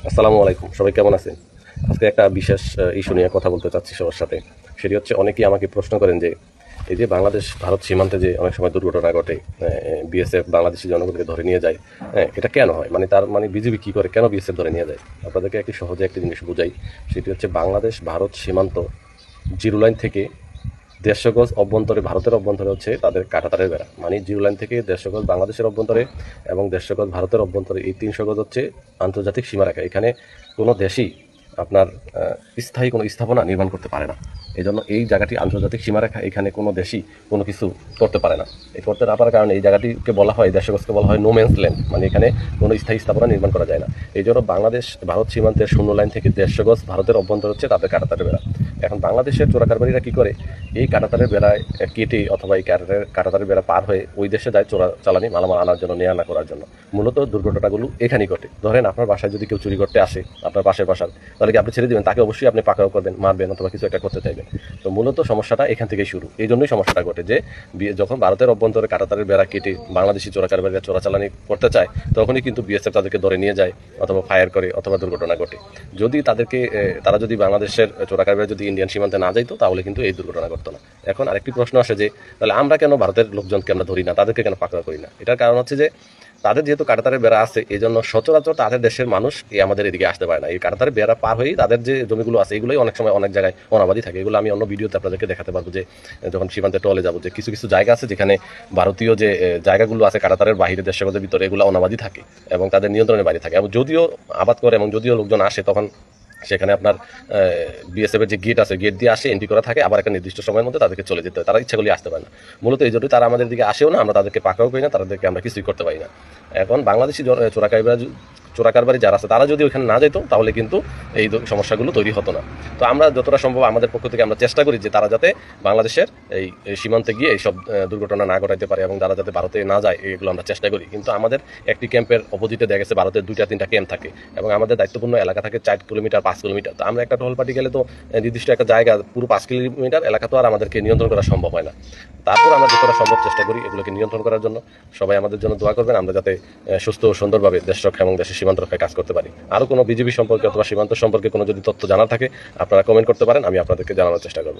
আসসালামু আলাইকুম, সবাই কেমন আছেন? আজকে একটা বিশেষ ইস্যু নিয়ে কথা বলতে চাচ্ছি সবার সাথে। সেটি হচ্ছে, অনেকেই আমাকে প্রশ্ন করেন যে এই যে বাংলাদেশ ভারত সীমান্তে যে অনেক সময় দুর্ঘটনা ঘটে, বিএসএফ বাংলাদেশি জনগণকে ধরে নিয়ে যায়, এটা কেন হয়? মানে তার মানে বিজিবি কী করে, কেন বিএসএফ ধরে নিয়ে যায়? আপনাদেরকে একটি সহজে একটি জিনিস বুঝাই। সেটি হচ্ছে, বাংলাদেশ ভারত সীমান্ত জিরো লাইন থেকে 150 গজ অভ্যন্তরে, ভারতের অভ্যন্তরে হচ্ছে তাদের কাঁটাতারের বেড়া। মানে জিরো লাইন থেকে 150 গজ বাংলাদেশের অভ্যন্তরে এবং 150 গজ ভারতের অভ্যন্তরে, এই 300 গজ হচ্ছে আন্তর্জাতিক সীমারেখা। এখানে কোনো দেশই আপনার স্থায়ী কোনো স্থাপনা নির্মাণ করতে পারে না। এই জন্য এই জায়গাটি আন্তর্জাতিক সীমারেখা, এখানে কোনো দেশই কোনো কিছু করতে পারে না। এই করতে না পারার কারণে এই জায়গাটিকে বলা হয়, 150 গজকে বলা হয় নো ম্যানস ল্যান্ড, মানে এখানে কোনো স্থায়ী স্থাপনা নির্মাণ করা যায় না। এই জন্য বাংলাদেশ ভারত সীমান্তের শূন্য লাইন থেকে 150 গজ ভারতের অভ্যন্তর হচ্ছে তাদের কাঁটাতারের বেড়া। এখন বাংলাদেশের চোরাকারবারীরা কী করে, এই কাঁটাতারের বেড়ায় কেটে অথবা এই কাঁটাতারের বেড়া পার হয়ে ওই দেশে যায় চোরা চালানি মালামাল আনার জন্য, নেয়া না করার জন্য। মূলত দুর্ঘটনাগুলো এখানেই ঘটে। ধরেন আপনার বাসায় যদি কেউ চুরি করতে আসে, আপনার পাশের বাসার, তাহলে কি আপনি ছেড়ে দেবেন? তাকে অবশ্যই আপনি পাকড়াও করবেন, মারবেন অথবা কিছু একটা করতে চাইবেন। তো মূলত সমস্যাটা এখান থেকেই শুরু। এই জন্যই সমস্যাটা ঘটে যে যখন ভারতের অভ্যন্তরে কাঁটাতারের বেড়া কেটে বাংলাদেশি চোরাকারবারীরা চোরাচালানি করতে চায়, তখনই কিন্তু বিএসএফ তাদেরকে ধরে নিয়ে যায় অথবা ফায়ার করে অথবা দুর্ঘটনা ঘটে। যদি তারা যদি বাংলাদেশের চোরাকারবারী যদি ইন্ডিয়ান সীমান্তে না যাইতো, তাহলে কিন্তু এই দুর্ঘটনা ঘটতো না। এখন আরেকটি প্রশ্ন আসে যে, তাহলে আমরা কেন ভারতের লোকজনকে আমরা ধরি না, তাদেরকে কেন পাকড়াও করি না? এটার কারণ হচ্ছে যে, তাদের যেহেতু কাঁটাতারের বেড়া আছে, এই জন্য সচরাচর তাদের দেশের মানুষ আমাদের এদিকে আসতে পারে না। এই কাঁটাতারের বেড়া পার হয়েই তাদের যে জমিগুলো আছে, এগুলোই অনেক সময় অনেক জায়গায় অনাবাদি থাকে। এগুলো আমি অন্য ভিডিওতে আপনাদেরকে দেখাতে পারবো, যে যখন সীমান্তে টলে যাবো, যে কিছু কিছু জায়গা আছে যেখানে ভারতীয় যে জায়গাগুলো আছে কাঁটাতারের বাহিরে, দেশের ভিতরে, এগুলো অনাবাদি থাকে এবং তাদের নিয়ন্ত্রণের বাইরে থাকে। এবং যদিও আবাদ করে এবং যদিও লোকজন আসে, তখন সেখানে আপনার বিএসএফ এর যে গেট আছে, গেট দিয়ে আসে, এন্ট্রি করা থাকে, আবার একটা নির্দিষ্ট সময়ের মধ্যে তাদেরকে চলে যেতে হয়। তারা ইচ্ছা করলে আসতে পারে না। মূলত এই জন্যই তারা আমাদের দিকে আসেও না, আমরা তাদেরকে পাকড়াও করি না, তাদেরকে আমরা কিছুই করতে পারি না। এখন বাংলাদেশি চোরাকারবারী যারা আছে, তারা যদি ওইখানে না যেত, তাহলে কিন্তু এই সমস্যাগুলো তৈরি হতো না। তো আমরা যতটা সম্ভব আমাদের পক্ষ থেকে আমরা চেষ্টা করি যে তারা যাতে বাংলাদেশের এই সীমান্তে গিয়ে এইসব দুর্ঘটনা না ঘটাইতে পারে এবং তারা যাতে ভারতে না যায়, এগুলো আমরা চেষ্টা করি। কিন্তু আমাদের একটি ক্যাম্পের অপোজিটে দেখা গেছে ভারতের 2-3টা ক্যাম্প থাকে এবং আমাদের দায়িত্বপূর্ণ এলাকা থাকে 4 কিলোমিটার 5 কিলোমিটার। তো আমরা একটা টহল পার্টি গেলে তো নির্দিষ্ট একটা জায়গা, পুরো 5 কিলোমিটার এলাকা তো আর আমাদেরকে নিয়ন্ত্রণ করা সম্ভব হয় না। তারপর আমরা যতটা সম্ভব চেষ্টা করি এগুলোকে নিয়ন্ত্রণ করার জন্য। সবাই আমাদের জন্য দোয়া করবেন, আমরা যাতে সুস্থ ও সুন্দরভাবে দেশ রক্ষা এবং দেশের সীমান্ত রক্ষায় কাজ করতে পারি। আরও কোনো বিজিবি সম্পর্কে অথবা সীমান্ত সম্পর্কে কোনো যদি তথ্য জানা থাকে, আপনারা কমেন্ট করতে পারেন, আমি আপনাদেরকে জানানোর চেষ্টা করব।